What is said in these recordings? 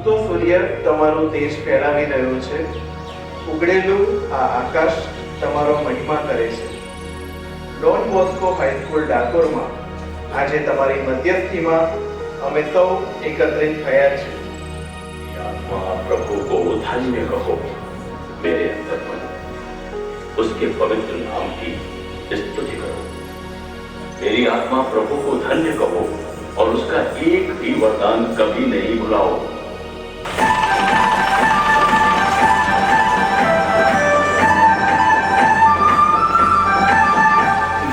ઉગતો સૂર્ય તમારું તેજ ફેલાવી રહ્યો છે, ઉગડેલું આ આકાશ તમારો મહિમા કરે છે. ડોન બોસ્કો હાઈસ્કૂલ ડાકોરમાં આજે તમારી મધ્યસ્થીમાં અમે સૌ એકત્રિત થયા છે. आत्मा प्रभु को धन्य कहो, मेरे अंदर मन उसके पवित्र नाम की स्तुति करो. मेरी आत्मा प्रभु को धन्य कहो और उसका एक भी वरदान कभी नहीं भुलाओ.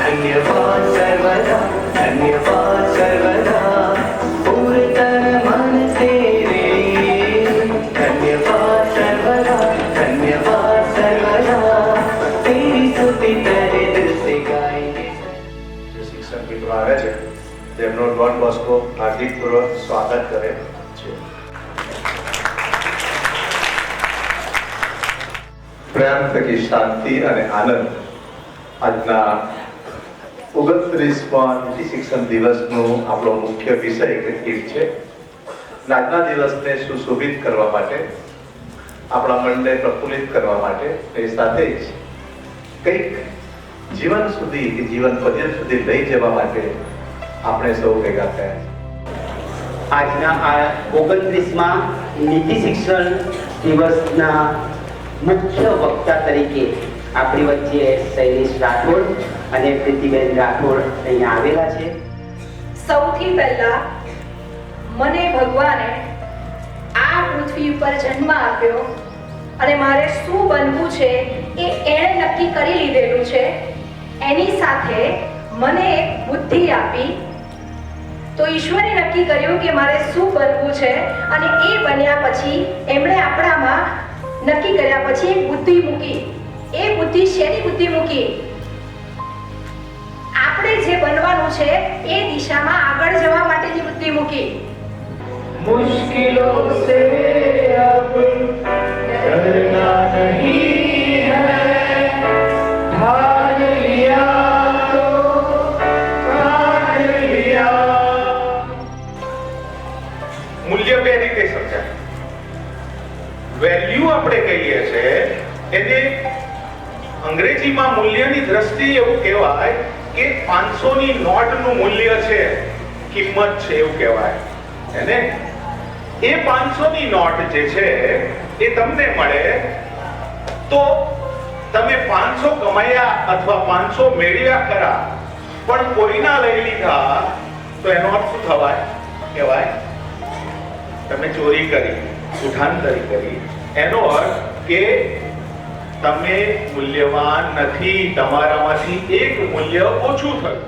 धन्यवाद सर्वदा, धन्यवाद सर्वदा, पूर्ण मन से रे. धन्यवाद सर्वदा, धन्यवाद सर्वदा, तेरी स्तुति तेरे दिल से गाएंगे. શિક્ષક મિત્રો આવે છે તેમનો ડોન બોસ્કો હાર્દિકપૂર્વક સ્વાગત કરે છે. પ્રેમ થકી શાંતિ અને આનંદ આજના 29મા નીતિ શિક્ષણ દિવસનો આપણો મુખ્ય વિષય ગીત છે. આજના દિવસને સુશોભિત કરવા માટે, આપણા મનને પ્રફુલ્લિત કરવા માટે, એ સાથે જ કંઈક જીવન સુધી કે જીવન પર્યંત સુધી લઈ જવા માટે આપણે સૌ ભેગા થયા. આજના આ 29મા નીતિ શિક્ષણ દિવસના મુખ્ય વક્તા તરીકે આપણી વચ્ચે શૈલેષ રાઠોડ અને પ્રીતિબેન રાઠોડ અહીંયા આવેલા છે. સૌથી પહેલા મને ભગવાને આ પૃથ્વી ઉપર જન્મ આપ્યો અને મારે શું બનવું છે એ એણે નક્કી કરી લીધેલું છે. એની સાથે મને એક બુદ્ધિ આપી, તો ઈશ્વરે નક્કી કર્યું કે મારે શું બનવું છે અને એ બન્યા પછી એમણે આપણામાં નક્કી કર્યા પછી એક બુદ્ધિ મૂકી. એ બુદ્ધિ શેની બુદ્ધિ મૂકી? આપણે જે બનવાનું છે એ દિશામાં આગળ જવા માટેની બુદ્ધિ મૂકી. मुश्किलों से अब डरना नहीं है, ठान लिया तो ठान लिया. મૂલ્ય બે રીતે સમજાય. વેલ્યુ આપણે કહીએ છે એને અંગ્રેજીમાં મૂલ્યની દ્રષ્ટિએ એવું કહેવાય કે 500ની નોટનું મૂલ્ય છે, કિંમત છે એવું કહેવાય. એને એ 500ની નોટ જે છે એ તમને મળે તો તમે 500 કમાયા અથવા 500 મેળવ્યા ખરા, પણ કોઈના લઈ લીધા તો એનો અર્થ શું થવાય? કહેવાય તમે ચોરી કરી, ઉઠાંતરી કરી. એનો અર્થ કે તમે મૂલ્યવાન નથી, તમારામાંથી એક મૂલ્ય ઓછું થયું.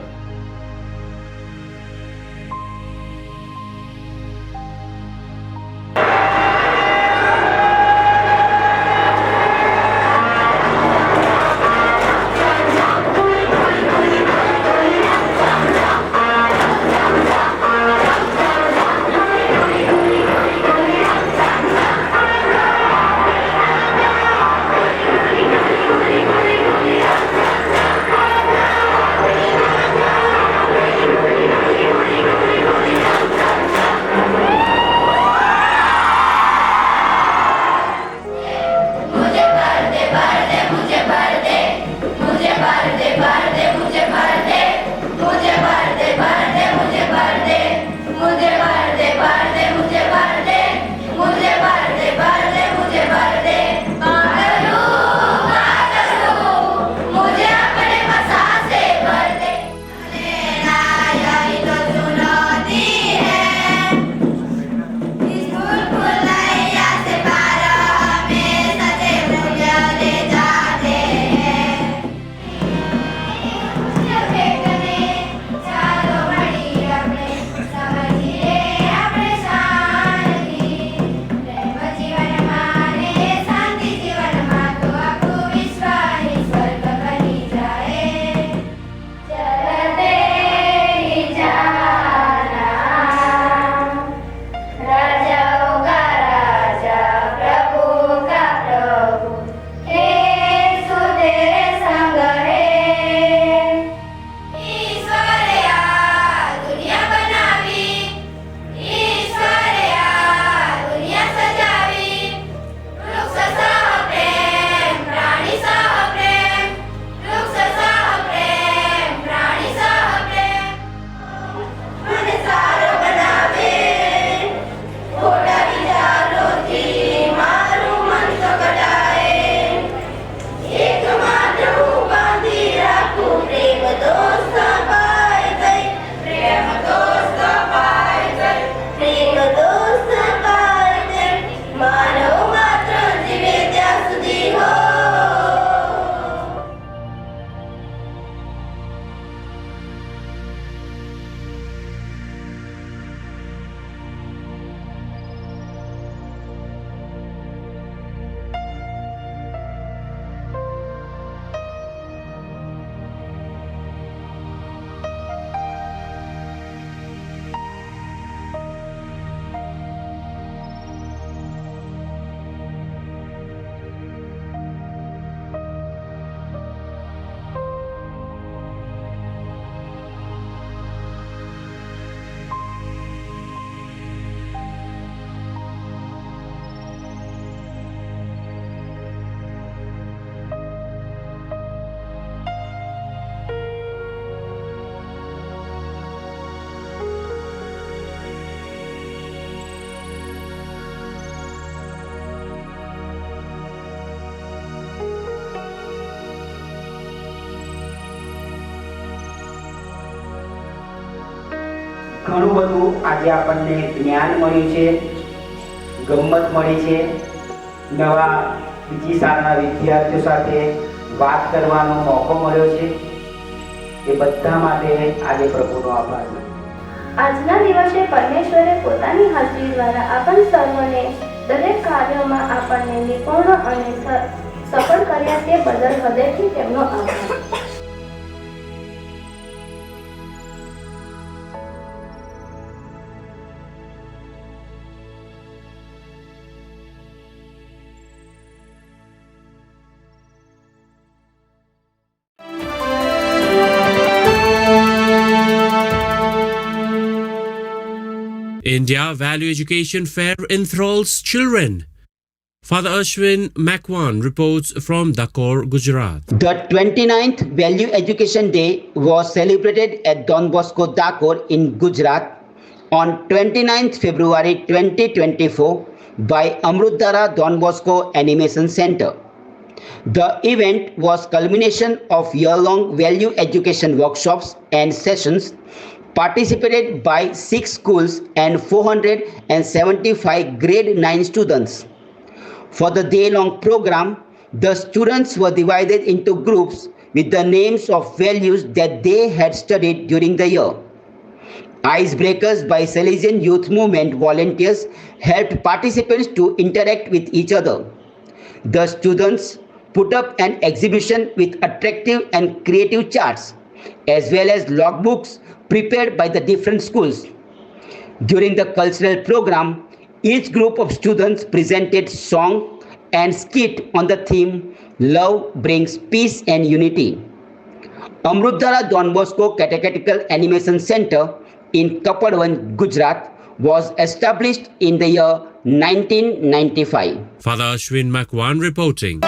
ઘણું બધું આજે આપણને જ્ઞાન મળ્યું છે, ગમ્મત મળી છે, નવા બીજી શાળાના વિદ્યાર્થીઓ સાથે વાત કરવાનો મોકો મળ્યો છે. એ બધા માટે આજે પ્રભુનો આભાર. આજના દિવસે પરમેશ્વરે પોતાની હાજરી દ્વારા આપણ સર્વને દરેક કાર્યોમાં આપણને નિપુણ અને સફળ કર્યા તે બદલ હૃદયથી તેમનો આભાર. India Value Education Fair enthralls children. Father Ashwin Makwan reports from Dakor, Gujarat. The 29th Value Education Day was celebrated at Don Bosco, Dakor in Gujarat on 29th February 2024 by Amrutdhara Don Bosco Animation Center. The event was culmination of year-long value education workshops and sessions participated by 6 schools and 475 grade 9 students. For the day-long program, the students were divided into groups with the names of values that they had studied during the year. Icebreakers by Salesian Youth Movement volunteers helped participants to interact with each other. The students put up an exhibition with attractive and creative charts, as well as logbooks prepared by the different schools. During the cultural program, each group of students presented song and skit on the theme Love Brings Peace and Unity. Amrutdhara Don Bosco Catechetical Animation Center in Kapadwan, Gujarat was established in the year 1995. Father Ashwin Makwan reporting.